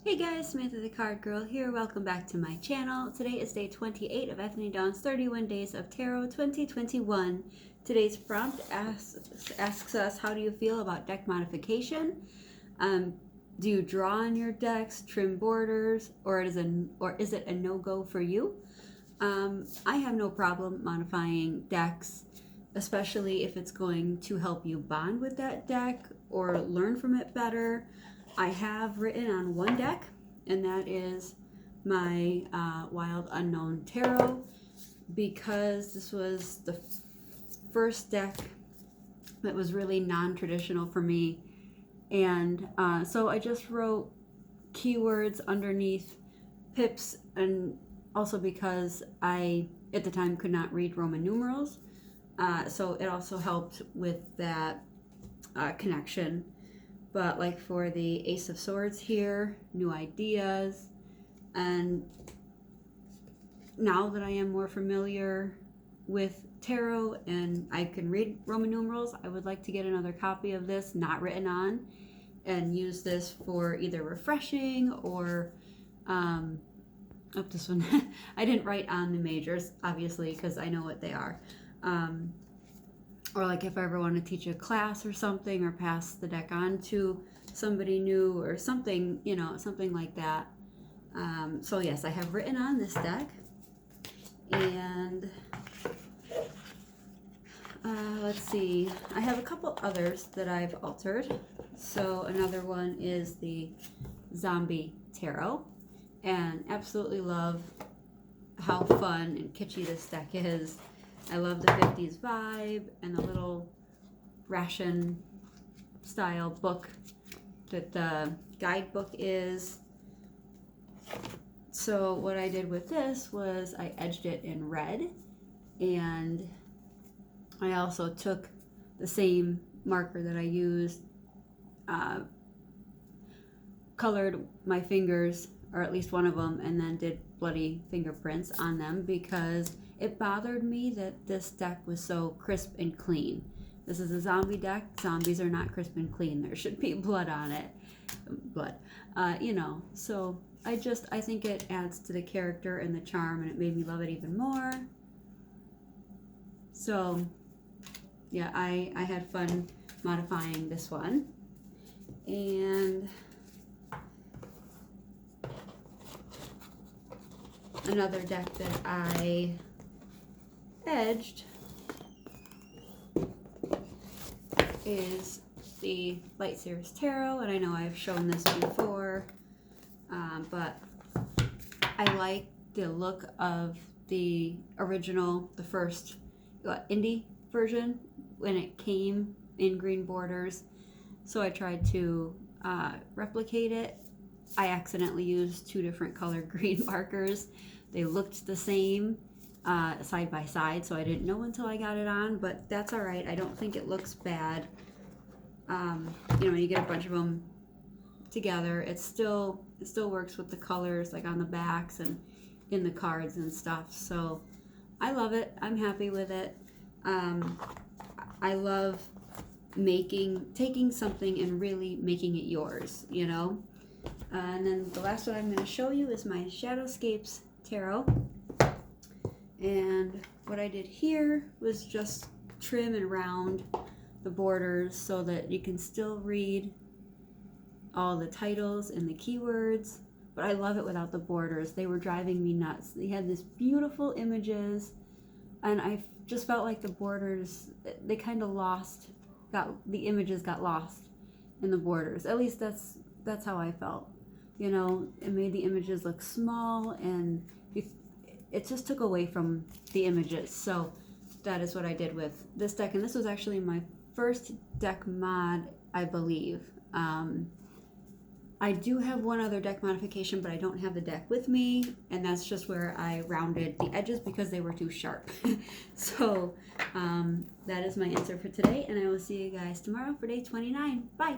Hey guys, Samantha the Card Girl here. Welcome back to my channel. Today is day 28 of Anthony Dawn's 31 Days of Tarot 2021. Today's prompt asks us, how do you feel about deck modification? Do you draw on your decks, trim borders, or is it a no-go for you? I have no problem modifying decks, especially if it's going to help you bond with that deck or learn from it better. I have written on one deck, and that is my Wild Unknown Tarot, because this was the first deck that was really non-traditional for me. And so I just wrote keywords underneath pips, and also because I, at the time, could not read Roman numerals. So it also helped with that connection. But like for the Ace of Swords here, new ideas. And now that I am more familiar with tarot and I can read Roman numerals, I would like to get another copy of this, not written on, and use this for either refreshing or, this one, I didn't write on the majors, obviously, because I know what they are. Or like if I ever want to teach a class or something, or pass the deck on to somebody new or something, you know, something like that. So yes, I have written on this deck. And let's see, I have a couple others that I've altered. So another one is the Zombie Tarot, and absolutely love how fun and kitschy this deck is. I love the 50s vibe and the little ration style book that the guidebook is. So what I did with this was I edged it in red, and I also took the same marker that I used, colored my fingers, or at least one of them, and then did bloody fingerprints on them because it bothered me that this deck was so crisp and clean. This is a zombie deck. Zombies are not crisp and clean. There should be blood on it. Blood. You know, so I think it adds to the character and the charm, and it made me love it even more. So, yeah, I had fun modifying this one. And another deck that I edged is the Light Series Tarot, and I know I've shown this before, but I like the look of the original, the first indie version when it came in green borders, so I tried to replicate it. I accidentally used two different colored green markers. They looked the same side by side, so I didn't know until I got it on, but that's all right. I don't think it looks bad. You know, when you get a bunch of them together, it still works with the colors, like on the backs and in the cards and stuff. So I love it. I'm happy with it. I love taking something and really making it yours, you know. And then the last one I'm going to show you is my Shadowscapes Tarot. And what I did here was just trim and round the borders so that you can still read all the titles and the keywords, but I love it without the borders. They were driving me nuts. They had these beautiful images, and I just felt like the borders, they kind of the images got lost in the borders. At least that's how I felt. You know, it made the images look small, and it just took away from the images. So that is what I did with this deck, and this was actually my first deck mod, I believe. I do have one other deck modification, but I don't have the deck with me, and that's just where I rounded the edges because they were too sharp. So that is my answer for today, and I will see you guys tomorrow for day 29. Bye!